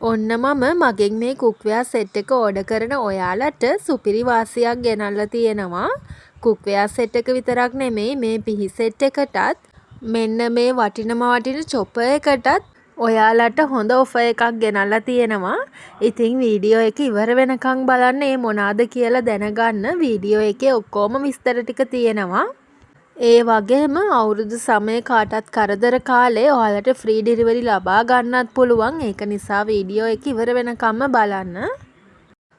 ඔන්න මම මගෙන් මේ කුක්වෙයා සෙට් එක ඕඩර් කරන ඔයාලට සුපිරි වාසියක් ගෙනල්ලා තියෙනවා. කුක්වෙයා සෙට් එක විතරක් නෙමෙයි මේ පිහි සෙට් එකටත් මෙන්න මේ වටින චොපර් එකටත් ඔයාලට හොඳ ඔෆර් එකක් ගෙනල්ලා තියෙනවා. ඉතින් වීඩියෝ එක ඉවර වෙනකන් බලන්න මේ මොනවාද කියලා දැනගන්න. වීඩියෝ එකේ ඔක්කොම විස්තර ටික තියෙනවා. ඒ වගේම අවුරුදු 9 කාටත් කරදර කාලේ ඔයාලට ෆ්‍රී ඩෙලිවරි ලබා ගන්නත් පුළුවන්. ඒක නිසා වීඩියෝ එක ඉවර වෙනකම්ම බලන්න.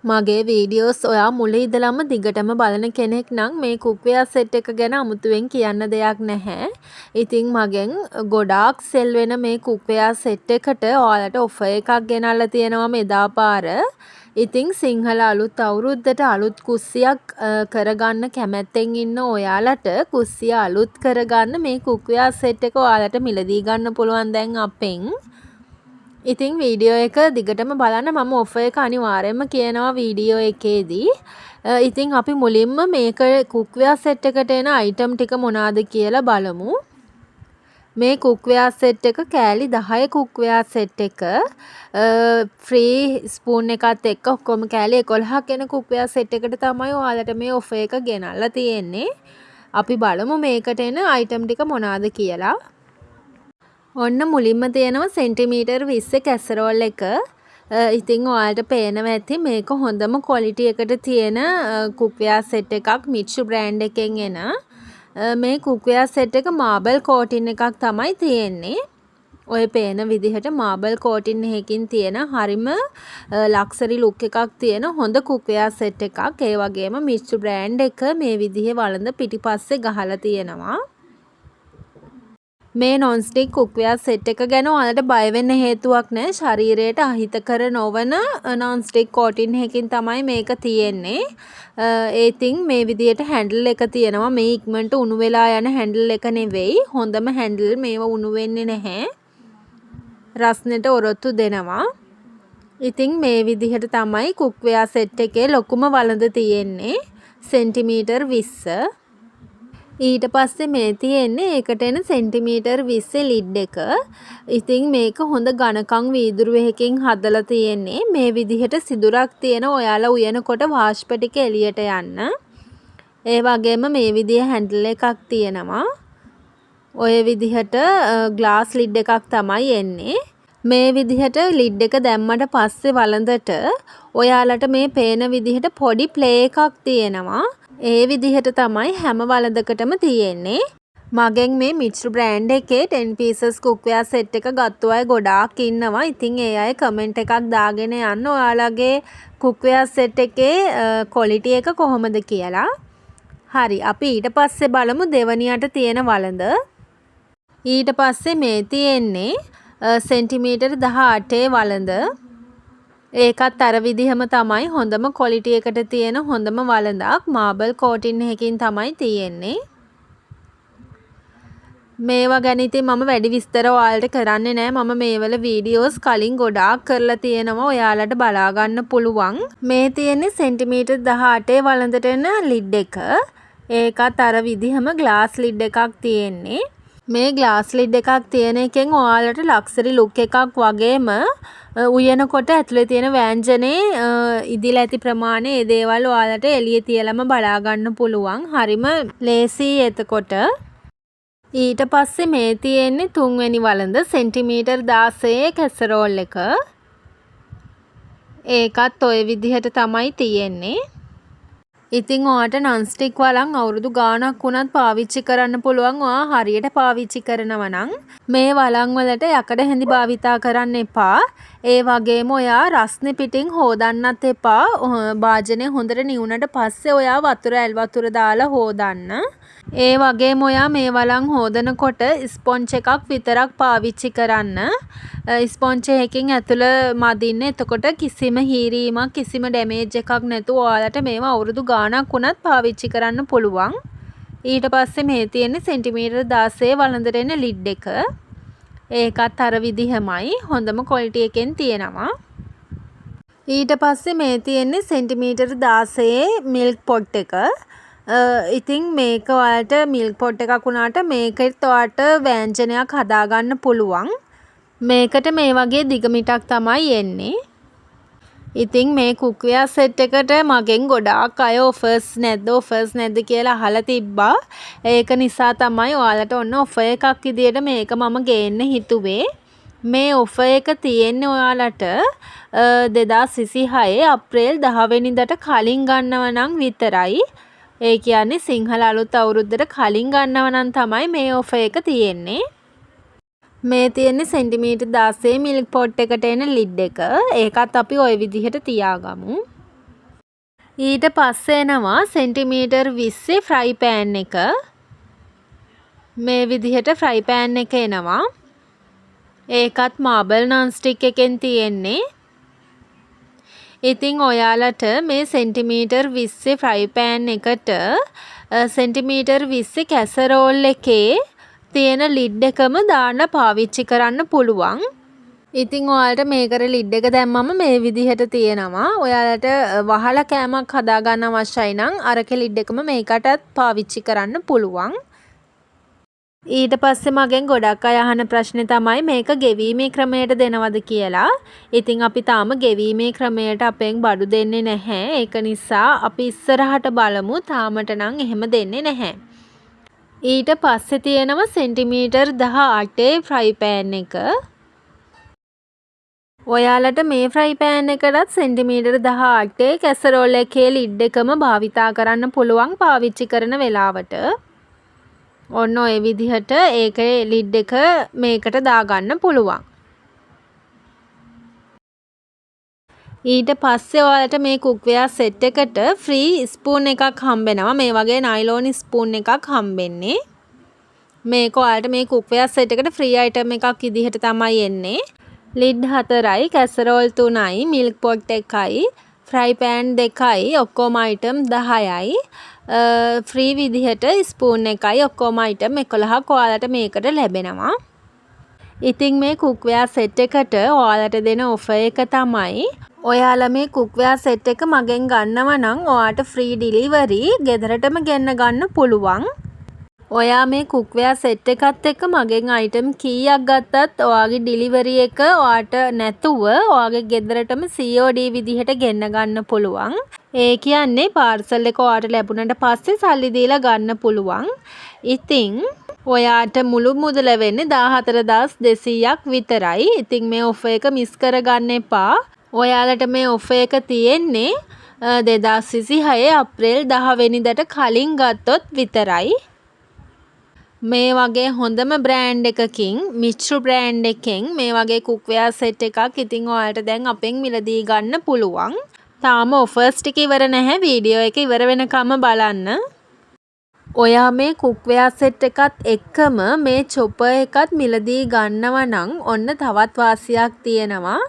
මගේ වීඩියෝස් ඔයා මුල ඉඳලම දිගටම බලන කෙනෙක් නම් මේ කුක්වෙයා සෙට් එක ගැන අමුතුවෙන් කියන්න දෙයක් නැහැ. ඉතින් මගෙන් ගොඩාක් සෙල් වෙන මේ කුක්වෙයා සෙට් එකට ඔයාලට ඔෆර් එකක් ගෙනල්ලා තියෙනවා මෙදා පාර. ඉතින් සිංහල අලුත් අවුරුද්දට අලුත් කුස්සියක් කරගන්න කැමැත්තෙන් ඉන්න ඔයාලට කුස්සිය අලුත් කරගන්න මේ කුක්වෙයා සෙට් එක ඔයාලට මිලදී ගන්න පුළුවන් දැන් අපෙන්. ඉතින් වීඩියෝ එක දිගටම බලන්න. මම ඔෆර් එක අනිවාර්යයෙන්ම කියනවා වීඩියෝ එකේදී. ඉතින් අපි මුලින්ම මේක කුක්වෙයා සෙට් එකට එන අයිටම් ටික මොනවාද කියලා බලමු. මේ කුක්වෙයා සෙට් එක කෑලි 10 කුක්වෙයා සෙට් එක ෆ්‍රී ස්පූන් එකත් එක්ක ඔක්කොම කෑලි 11ක් එන කුක්වෙයා සෙට් එකට තමයි ඔයාලට මේ ඔෆර් එක ගෙනල්ලා තියෙන්නේ. අපි බලමු මේකට එන අයිටම් ටික මොනවාද කියලා. ඔන්න මුලින්ම තියෙනවා සෙන්ටිමීටර් 20 කැසරෝල් එක. ඉතින් ඔයාලට පේනවා ඇති මේක හොඳම ක්වොලිටි එකට තියෙන කුක්වෙයා සෙට් එකක් මිට්සු බ්‍රෑන්ඩ් එකෙන් එන. මේ කුක්වෙයා සෙට් එක මාබල් කෝටින් එකක් තමයි තියෙන්නේ. ඔය පේන විදිහට මාබල් කෝටින් එකකින් තියෙන හරිම ලක්සරි ලුක් එකක් තියෙන හොඳ කුක්වෙයා සෙට් එකක්. ඒ වගේම මිට්සු බ්‍රෑන්ඩ් එක මේ විදිහේ වළඳ පිටිපස්සේ ගහලා තියෙනවා. මේ non stick කුක්වෙයා සෙට් එක ගැන ඔයාලට බය වෙන්න හේතුවක් නැහැ. ශරීරයට අහිතකර නොවන non stick කෝටින් එකකින් තමයි මේක තියෙන්නේ. ඒ ඉතින් මේ විදියට හැන්ඩල් එක තියෙනවා. මේ ඉක්මනට උණු වෙලා යන හැන්ඩල් එක නෙවෙයි. හොඳම හැන්ඩල් මේව උණු වෙන්නේ නැහැ. රස්නෙට ඔරොත්තු දෙනවා. ඉතින් මේ විදිහට තමයි කුක්වෙයා සෙට් එකේ ලොකුම වළඳ තියෙන්නේ. සෙන්ටිමීටර් 20. ඊට පස්සේ මේ තියෙන්නේ ඒකට එන සෙන්ටිමීටර් 20 ලිඩ් එක. ඉතින් මේක හොඳ ඝනකම් වීදුරු එකකින් හදලා තියෙන්නේ. මේ විදිහට සිදුරක් තියෙන ඔයාලා උයනකොට වාෂ්ප ටික එළියට යන්න. ඒ වගේම මේ විදිහ හැන්ඩල් එකක් තියෙනවා. ඔය විදිහට ග්ලාස් ලිඩ් එකක් තමයි එන්නේ. මේ විදිහට ලිඩ් එක දැම්මට පස්සේ වළඳට ඔයාලට මේ පේන විදිහට පොඩි ප්ලේ එකක් තියෙනවා. ඒ විදිහට තමයි හැම වළඳකටම තියෙන්නේ. මගෙන් මේ මිට්සු බ්‍රෑන්ඩ් එකේ 10 pieces කුක්වෙයා සෙට් එක ගත්ත අය ගොඩාක් ඉන්නවා. ඉතින් ඒ අය කමෙන්ට් එකක් දාගෙන යන්න ඔයාලගේ කුක්වෙයා සෙට් එකේ ක්වොලිටි එක කොහොමද කියලා. හරි අපි ඊට පස්සේ බලමු දෙවනියට තියෙන වළඳ. ඊට පස්සේ මේ තියෙන්නේ සෙන්ටිමීටර් 18 වළඳ. ඒකත් අර විදිහම තමයි හොඳම ක්වොලිටි එකට තියෙන හොඳම වළඳක්. මාබල් කෝටින් එකකින් තමයි තියෙන්නේ. මේවා ගැන ඉතින් මම වැඩි විස්තර ඔයාලට කරන්නේ නැහැ. මම මේවල වීඩියෝස් කලින් ගොඩාක් කරලා තියෙනවා. ඔයාලට බලා ගන්න පුළුවන්. මේ තියෙන්නේ සෙන්ටිමීටර් 18 වළඳට එන ලිඩ් එක. ඒකත් අර විදිහම ග්ලාස් ලිඩ් එකක් තියෙන්නේ. මේ ග්ලාස් ලිඩ් එකක් තියෙන එකෙන් ඔයාලට ලක්සරි ලුක් එකක් වගේම උයනකොට ඇතුලේ තියෙන ව්‍යංජනේ ඉදිලා ඇති ප්‍රමාණය ඒ දේවල් ඔයාලට එළියේ තියලම බලා ගන්න පුළුවන්. හරිම ලේසි එතකොට. ඊට පස්සේ මේ තියෙන්නේ තුන්වෙනි වළඳ සෙන්ටිමීටර් 16 කැසරෝල් එක. ඒකත් ඔය විදිහට තමයි තියෙන්නේ. ඉතින් ඔයාට non stick වලන් අවුරුදු ගාණක් වුණත් පාවිච්චි කරන්න පුළුවන්. ඔයා හරියට පාවිච්චි කරනවා නම් මේ වලන් වලට යකඩ හැඳි භාවිතා කරන්න එපා. ඒ වගේම ඔයා රස්නේ පිටින් හොදන්නත් එපා. භාජනය හොඳට නිවුනට පස්සේ ඔයා වතුර ඇල් වතුර දාලා හොදන්න. ඒ වගේම ඔයා මේ වලන් හොදනකොට ස්පොන්ජ් එකක් විතරක් පාවිච්චි කරන්න. ස්පොන්ජ් එකකින් ඇතුළ මදින්න. එතකොට කිසිම හීරීමක් කිසිම ඩැමේජ් එකක් නැතුව ඔයාලට මේවා අවුරුදු ගාණක් වුණත් පාවිච්චි කරන්න පුළුවන්. ඊට පස්සේ මේ තියෙන්නේ සෙන්ටිමීටර් 16 වළඳට එන ලිඩ් එක. ඒකත් අර විදිහමයි හොඳම ක්වොලිටි එකෙන් තියෙනවා. ඊට පස්සේ මේ තියෙන්නේ සෙන්ටිමීටර් 16 මිල්ක් පොට් එක. ඉතින් මේක ඔයාලට මිල්ක් පොට් එකක් වුණාට මේකෙත් ඔයාලට ව්‍යංජනයක් හදාගන්න පුළුවන්. මේකට මේ වගේ දිග මිටක් තමයි එන්නේ. ඉතින් මේ කුක්වෙයාර් සෙට් එකට මගෙන් ගොඩාක් අය ඔෆර්ස් නැද්ද කියලා අහලා තිබ්බා. ඒක නිසා තමයි ඔයාලට ඔන්න ඔෆර් එකක් විදියට මේක මම ගේන්න හිතුවේ. මේ ඔෆර් එක තියෙන්නේ ඔයාලට 2026 අප්‍රේල් 10 වෙනිදාට කලින් ගන්නව නම් විතරයි. ඒ කියන්නේ සිංහල අලුත් අවුරුද්දට කලින් ගන්නව නම් තමයි මේ ඔෆර් එක තියෙන්නේ. මේ තියෙන්නේ සෙන්ටිමීටර් 16 මිල්ක් පොට් එකට එන ලිඩ් එක. ඒකත් අපි ওই විදිහට තියාගමු. ඊට පස්සේ එනවා සෙන්ටිමීටර් 20 ෆ්‍රයි පෑන් එක. මේ විදිහට ෆ්‍රයි පෑන් එක එනවා. ඒකත් මාබල් non stick එකෙන් තියෙන්නේ. ඉතින් ඔයාලට මේ සෙන්ටිමීටර් 20 ෆ්‍රයි පෑන් එකට සෙන්ටිමීටර් 20 කැසරෝල් එකේ තියෙන ලිඩ් එකම දාන්න පාවිච්චි කරන්න පුළුවන්. ඉතින් ඔයාලට මේකට ලිඩ් එක දැම්මම මේ විදිහට තියෙනවා. ඔයාලට වහලා කෑමක් හදාගන්න අවශ්‍යයි නම් අරකේ ලිඩ් එකම මේකටත් පාවිච්චි කරන්න පුළුවන්. ඊට පස්සේ මගෙන් ගොඩක් අය අහන ප්‍රශ්නේ තමයි මේක ගෙවීමේ ක්‍රමයට දෙනවද කියලා. ඉතින් අපි තාම ගෙවීමේ ක්‍රමයට අපෙන් බඩු දෙන්නේ නැහැ. ඒක නිසා අපි ඉස්සරහට බලමු. තාමට නම් එහෙම දෙන්නේ නැහැ. ඊට පස්සේ තියෙනවා සෙන්ටිමීටර් 18 ෆ්‍රයි පෑන් එක. ඔයාලට මේ ෆ්‍රයි පෑන් එකටත් සෙන්ටිමීටර් 18 කැසරෝල් එකේ ලිඩ් එකම භාවිතා කරන්න පුළුවන් පාවිච්චි කරන වෙලාවට. ඔන්න ඔය විදිහට ඒකේ ලිඩ් එක මේකට දාගන්න පුළුවන්. ඊට පස්සේ ඔයාලට මේ කුක්වෙයාර් සෙට් එකට ෆ්‍රී ස්පූන් එකක් හම්බෙනවා. මේ වගේ නයිලෝන් ස්පූන් එකක් හම්බෙන්නේ. මේක ඔයාලට මේ කුක්වෙයාර් සෙට් එකට ෆ්‍රී අයිටම් එකක් විදිහට තමයි එන්නේ. ලිඩ් 4යි, කැසරෝල් 3යි, මිල්ක් පොට් 1යි, ෆ්‍රයි පෑන් 2යි, ඔක්කොම අයිටම් 10යි. ෆ්‍රී විදිහට ස්පූන් එකයි ඔක්කොම අයිටම් 11ක් ඔයාලට මේකට ලැබෙනවා. ඉතින් මේ කුක්වෙයාර් සෙට් එකට ඔයාලට දෙන ඔෆර් එක තමයි ඔයාලා මේ කුක්වෙයාර් සෙට් එක මගෙන් ගන්නව නම් ඔයාට ෆ්‍රී ඩිලිවරි ගෙදරටම ගෙන්න ගන්න පුළුවන්. ඔයා මේ කුක්වෙයාර් සෙට් එකත් එක්ක මගෙන් අයිටම් කීයක් ගත්තත් ඔයාගේ ඩිලිවරි එක ඔයාට නැතුව ඔයාගේ ගෙදරටම COD විදිහට ගෙන්න ගන්න පුළුවන්. ඒ කියන්නේ පාර්සල් එක ඔයාට ලැබුණට පස්සේ සල්ලි දීලා ගන්න පුළුවන්. ඉතින් ඔයාට මුළු මුදල වෙන්නේ 14200ක් විතරයි. ඉතින් මේ ඔෆර් එක මිස් කරගන්න එපා. ඔයාලට මේ ඔෆර් එක තියෙන්නේ 2026 අප්‍රේල් 10 වෙනිදාට කලින් ගත්තොත් විතරයි. මේ වගේ හොඳම බ්‍රෑන්ඩ් එකකින් මිච්චු බ්‍රෑන්ඩ් එකෙන් මේ වගේ කුක්වෙයාර් සෙට් එකක් ඉතින් ඔයාලට දැන් අපෙන් මිලදී ගන්න පුළුවන්. තාම ඔෆර්ස් ටික ඉවර නැහැ. වීඩියෝ එක ඉවර වෙනකම් බලන්න. ඔයා මේ කුක්වෙයාර් සෙට් එකත් එක්කම මේ චොපර් එකත් මිලදී ගන්නව නම් ඔන්න තවත් වාසියක් තියෙනවා.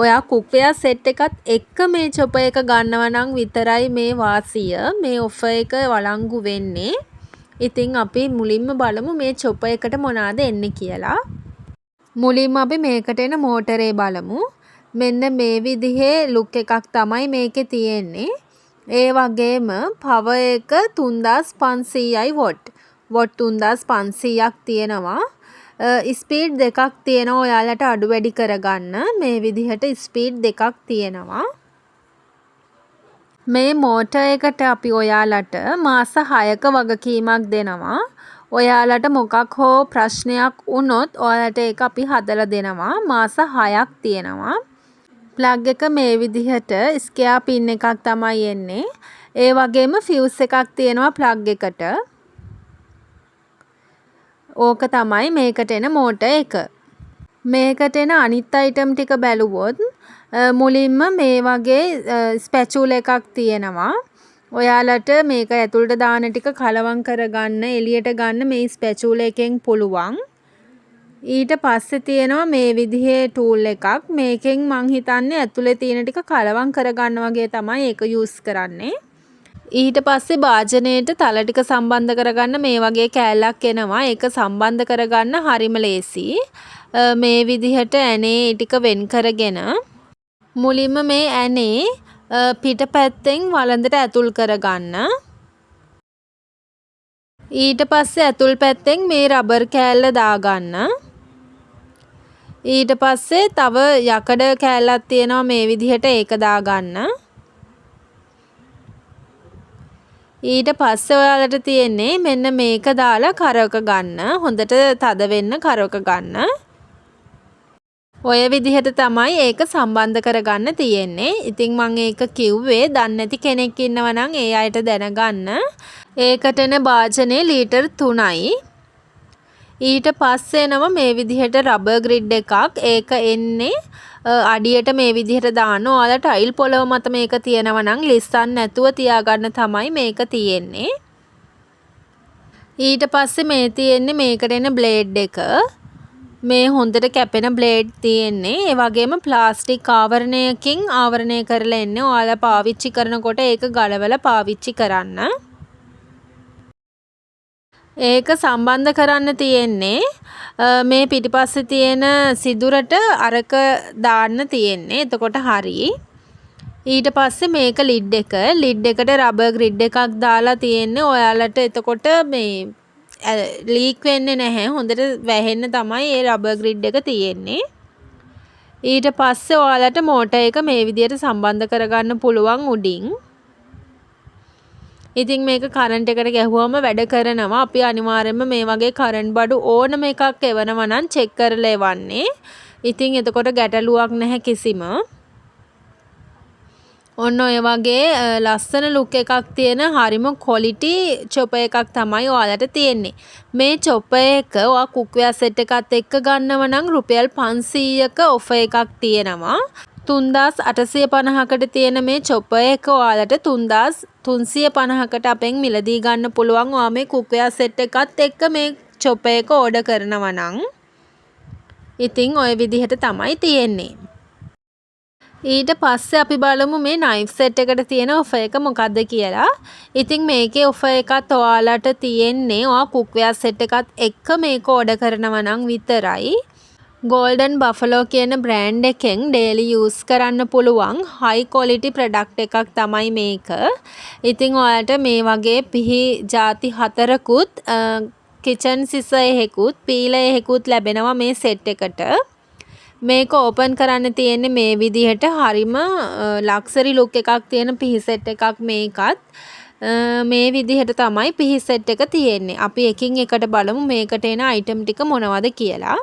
ඔයා කුක්වෙයාර් සෙට් එකත් එක්ක මේ චොපර් එක ගන්නව නම් විතරයි මේ වාසිය මේ ඔෆර් එක වළංගු වෙන්නේ. ඉතින් අපි මුලින්ම බලමු මේ චොපර් එකට මොනවාද එන්නේ කියලා. මුලින්ම අපි මේකට එන මෝටරේ බලමු. මෙන්න මේ විදිහේ ලුක් එකක් තමයි මේකේ තියෙන්නේ. ඒ වගේම පවර් එක 3500යි වොට් 3500ක් තියෙනවා. ස්පීඩ් දෙකක් තියෙනවා ඔයාලට අඩු වැඩි කරගන්න. මේ විදිහට ස්පීඩ් දෙකක් තියෙනවා. මේ මෝටර් එකට අපි ඔයාලට මාස 6ක වගකීමක් දෙනවා. ඔයාලට මොකක් හෝ ප්‍රශ්නයක් වුණොත් ඔයාලට ඒක අපි හදලා දෙනවා. මාස 6ක් තියෙනවා. ප්ලග් එක මේ විදිහට ස්කෙයා පින් එකක් තමයි එන්නේ. ඒ වගේම ෆියුස් එකක් තියෙනවා ප්ලග් එකට. ඕක තමයි මේකට එන මෝටර් එක. මේකට එන අනිත් අයිටම් ටික බැලුවොත් මුලින්ම මේ වගේ ස්පැචුල එකක් තියෙනවා. ඔයාලට මේක ඇතුළට දාන ටික කලවම් කරගන්න එළියට ගන්න මේ ස්පැචුල එකෙන් පුළුවන්. ඊට පස්සේ තියෙනවා මේ විදිහේ ටූල් එකක්. මේකෙන් මං හිතන්නේ ඇතුලේ තියෙන ටික කලවම් කරගන්න වගේ තමයි ඒක යූස් කරන්නේ. ඊට පස්සේ භාජනයේට තල ටික සම්බන්ධ කරගන්න මේ වගේ කෑල්ලක් එනවා. ඒක සම්බන්ධ කරගන්න හරිම ලේසි. මේ විදිහට ඇනේ ටික වෙන් කරගෙන මුලින්ම මේ ඇනේ පිටපැත්තෙන් වළඳට ඇතුල් කරගන්න. ඊට පස්සේ ඇතුල් පැත්තෙන් මේ රබර් කෑල්ල දාගන්න. ඊට පස්සේ තව යකඩ කෑල්ලක් තියෙනවා මේ විදිහට ඒක දාගන්න. ඊට පස්සේ ඔයාලට තියෙන්නේ මෙන්න මේක දාලා කරක ගන්න. හොඳට තද වෙන්න කරක ගන්න. ඔය විදිහට තමයි ඒක සම්බන්ධ කරගන්න තියෙන්නේ. ඉතින් මම ඒක කිව්වේ දන්නේ නැති කෙනෙක් ඉන්නවා නම් ඒ අයට දැනගන්න. ඒකට එන භාජනේ ලීටර් 3යි. ඊට පස්සේ එනවා මේ විදිහට රබර් ග්‍රිඩ් එකක්. ඒක එන්නේ අඩියට මේ විදිහට දාන්න. ඔයාලා ටයිල් පොළව මත මේක තියෙනවා නම් ලිස්සන්න නැතුව තියාගන්න තමයි මේක තියෙන්නේ. ඊට පස්සේ මේ තියෙන්නේ මේකට එන බ්ලේඩ් එක. මේ හොඳට කැපෙන බ්ලේඩ් තියෙන්නේ. ඒ වගේම ප්ලාස්ටික් ආවරණයකින් ආවරණය කරලා එන්නේ. ඔයාලා පාවිච්චි කරනකොට ඒක ගලවලා පාවිච්චි කරන්න. ඒක සම්බන්ධ කරන්න තියෙන්නේ මේ පිටිපස්සේ තියෙන සිදුරට අරක දාන්න තියෙන්නේ. එතකොට හරි. ඊට පස්සේ මේක ලිඩ් එක. ලිඩ් එකට රබර් ග්‍රිඩ් එකක් දාලා තියෙන්නේ. ඔයාලට එතකොට මේ ලීක් වෙන්නේ නැහැ. හොඳට වැහෙන්න තමයි මේ රබර් ග්‍රිඩ් එක තියෙන්නේ. ඊට පස්සේ ඔයාලට මෝටර් එක මේ විදිහට සම්බන්ධ කරගන්න පුළුවන් උඩින්. ඉතින් මේක කරන්ට් එකට ගැහුවම වැඩ කරනවා. අපි අනිවාර්යයෙන්ම මේ වගේ කරන්ට් බඩු ඕනම එකක් එවනවා නම් චෙක් කරලා එවන්නේ. ඉතින් එතකොට ගැටලුවක් නැහැ කිසිම. ඔන්න ඔය වගේ ලස්සන ලුක් එකක් තියෙන හරිම ක්වොලිටි චොපර් එකක් තමයි ඔයාලට තියෙන්නේ. මේ චොපර් එක ඔයා කුක්වෙයාර් සෙට් එකත් එක්ක ගන්නව නම් රුපියල් 500ක ඔෆර් එකක් තියෙනවා. 3850කට තියෙන මේ චොපර් එක ඔයාලට 3350කට අපෙන් මිලදී ගන්න පුළුවන්. ඔයා මේ කුක්වෙයාර් සෙට් එකත් එක්ක මේ චොපර් එක ඕඩර් කරනවා නම්. ඉතින් ওই විදිහට තමයි තියෙන්නේ. ඊට පස්සේ අපි බලමු මේ නයිෆ් සෙට් එකට තියෙන ඔෆර් එක මොකක්ද කියලා. ඉතින් මේකේ ඔෆර් එකත් ඔයාලට තියෙන්නේ ඔයා කුක්වෙයාර් සෙට් එකත් එක්ක මේක ඕඩර් කරනවා නම් විතරයි. Golden Buffalo කියන බ්‍රෑන්ඩ් එකෙන් ඩේලි යූස් කරන්න පුළුවන් හයි ක්වොලිටි ප්‍රොඩක්ට් එකක් තමයි මේක. ඉතින් ඔයාලට මේ වගේ පිහි ಜಾති 4කුත් කිචන් සිසර් එකකුත් පීලර් එකකුත් ලැබෙනවා මේ සෙට් එකට. මේක ඕපන් කරන්න තියෙන්නේ මේ විදිහට හරිම ලක්සරි ලුක් එකක් තියෙන පිහි සෙට් එකක් මේකත්. මේ විදිහට තමයි පිහි සෙට් එක තියෙන්නේ. අපි එකින් එකට බලමු මේකට එන අයිටම් ටික මොනවද කියලා.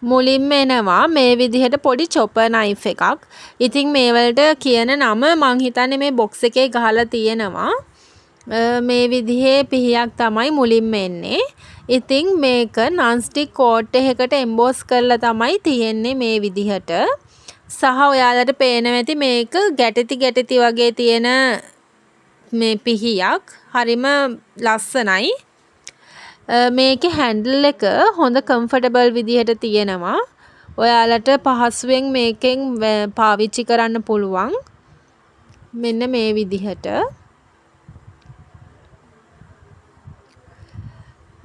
මුලින්ම එනවා මේ විදිහට පොඩි චොපර් නයිෆ් එකක්. ඉතින් මේ වලට කියන නම මං හිතන්නේ මේ බොක්ස් එකේ ගහලා තියෙනවා. මේ විදිහේ පිහියක් තමයි මුලින්ම එන්නේ. ඉතින් මේක non stick coat එකකට emboss කරලා තමයි තියෙන්නේ මේ විදිහට. සහ ඔයාලට පේනවා ඇති මේක ගැටටි වගේ තියෙන මේ පිහියක්. හරිම ලස්සනයි. මේකේ හැන්ඩල් එක හොඳ කම්ෆර්ටබල් විදිහට තියෙනවා. ඔයාලට පහසුවෙන් මේකෙන් පාවිච්චි කරන්න පුළුවන්. මෙන්න මේ විදිහට.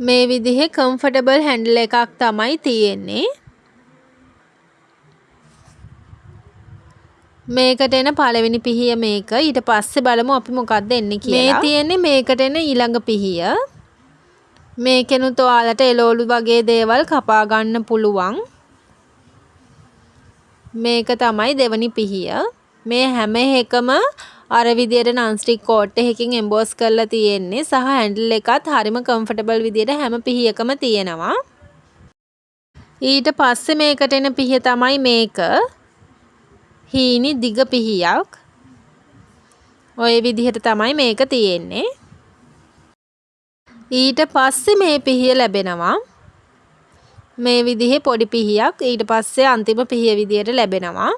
මේ විදිහේ කම්ෆර්ටබල් හැන්ඩල් එකක් තමයි තියෙන්නේ. මේකට එන පළවෙනි පිහිය මේක. ඊට පස්සේ බලමු අපි මොකක්ද එන්නේ කියලා. මේ තියෙන්නේ මේකට එන ඊළඟ පිහිය. මේකෙනුත් ඔයාලට එළවලු වගේ දේවල් කපා ගන්න පුළුවන්. මේක තමයි දෙවනි පිහිය. මේ හැම එකම අර විදියට non stick coat එකකින් emboss කරලා තියෙන්නේ සහ හැන්ඩල් එකත් හරිම කම්ෆර්ටබල් විදියට හැම පිහියකම තියෙනවා. ඊට පස්සේ මේකට එන පිහිය තමයි මේක. හීනි දිග පිහියක්. ඔය විදිහට තමයි මේක තියෙන්නේ. ඊට පස්සේ මේ පිහිය ලැබෙනවා. මේ විදිහේ පොඩි පිහියක්. ඊට පස්සේ අන්තිම පිහිය විදියට ලැබෙනවා.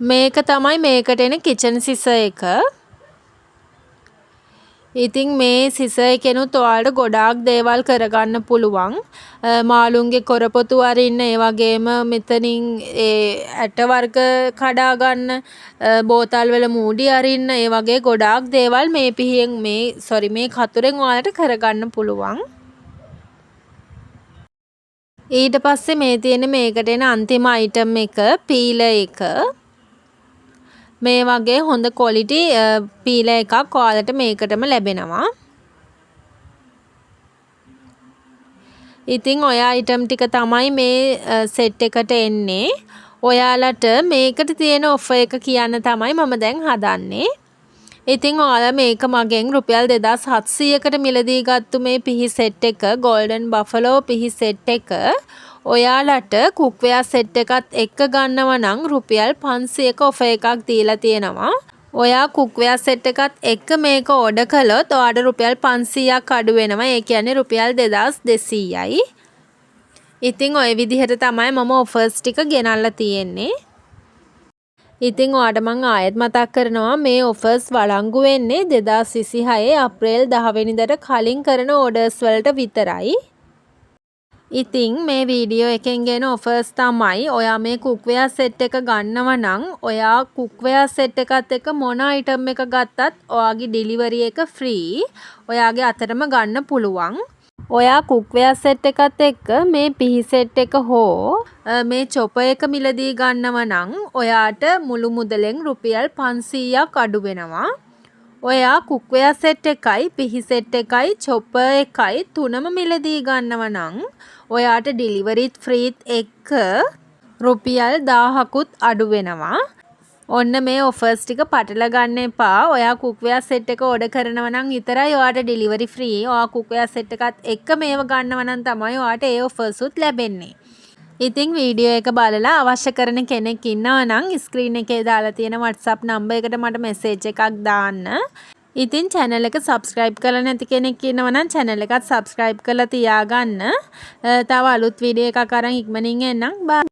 මේක තමයි මේකට එන කිචන් සිසර් එක. ඉතින් මේ සිසර් එකෙනුත් ඔයාලට ගොඩාක් දේවල් කරගන්න පුළුවන්. මාළුන්ගේ කොරපොතු අරින්න, ඒ වගේම මෙතනින් ඒ ඇට වර්ග කඩා ගන්න, බෝතල් වල මූඩි අරින්න, ඒ වගේ ගොඩාක් දේවල් මේ පිහියෙන් මේ කතුරෙන් ඔයාලට කරගන්න පුළුවන්. ඊට පස්සේ මේ තියෙන මේකට එන අන්තිම අයිටම් එක පීලර් එක. මේ වගේ හොඳ ක්වොලිටි පීලර් එකක් ඔයාලට මේකටම ලැබෙනවා. ඉතින් ඔය අයිටම් ටික තමයි මේ සෙට් එකට එන්නේ. ඔයාලට මේකට තියෙන ඔෆර් එක කියන්න තමයි මම දැන් හදන්නේ. ඉතින් ඔයාලා මේක මගෙන් රුපියල් 2700කට මිලදී ගත්තු මේ පිහි සෙට් එක Golden Buffalo පිහි සෙට් එක ඔයාලට කුක්වෙයා සෙට් එකත් එක්ක ගන්නව නම් රුපියල් 500ක ඔෆර් එකක් දීලා තියෙනවා. ඔයා කුක්වෙයා සෙට් එකත් එක්ක මේක ඕඩර් කළොත් ඔයාට රුපියල් 500ක් අඩු වෙනවා. ඒ කියන්නේ රුපියල් 2200යි. ඉතින් ওই විදිහට තමයි මම ඔෆර්ස් ටික ගෙනල්ලා තියෙන්නේ. ඉතින් ඔයාට මම ආයෙත් මතක් කරනවා මේ ඔෆර්ස් වළංගු වෙන්නේ 2026 අප්‍රේල් 10 වෙනිදාට කලින් කරන ඕඩර්ස් වලට විතරයි. ඉතින් මේ වීඩියෝ එකෙන් ගෙන ඔෆර්ස් තමයි ඔයා මේ කුක්වෙයා සෙට් එක ගන්නව නම් ඔයා කුක්වෙයා සෙට් එකත් එක්ක මොන අයිටම් එක ගත්තත් ඔයාගේ ඩෙලිවරි එක ෆ්‍රී. ඔයාගේ අතටම ගන්න පුළුවන්. ඔයා කුක්වෙයා සෙට් එකත් එක්ක මේ පිහි සෙට් එක හෝ මේ චොපර් එක මිලදී ගන්නව නම් ඔයාට මුළු මුදලෙන් රුපියල් 500ක් අඩු වෙනවා. ඔයා කුක්වෙයා සෙට් එකයි පිහි සෙට් එකයි චොපර් එකයි තුනම මිලදී ගන්නව නම් ඔයාට ඩෙලිවරිත් ෆ්‍රීත් එක්ක රුපියල් 1000කුත් අඩු වෙනවා. ඔන්න මේ ඔෆර්ස් ටික පටල ගන්න එපා. ඔයා කුක්වෙයා සෙට් එක ඕඩර් කරනවා නම් විතරයි ඔයාට ඩෙලිවරි ෆ්‍රී. ඔයා කුක්වෙයා සෙට් එකත් එක්ක මේව ගන්නව නම් තමයි ඔයාට ඒ ඔෆර්ස් උත් ලැබෙන්නේ. ඉතින් වීඩියෝ එක බලලා අවශ්‍ය කරන කෙනෙක් ඉන්නවා නම් ස්ක්‍රීන් එකේ දාලා තියෙන WhatsApp නම්බර් එකට මට මෙසේජ් එකක් දාන්න. ඉතින් channel එක subscribe කරලා නැති කෙනෙක් ඉන්නවා නම් channel එකත් subscribe කරලා තියාගන්න. තව අලුත් වීඩියෝ එකක් අරන් ඉක්මනින් එන්නම්. බයි.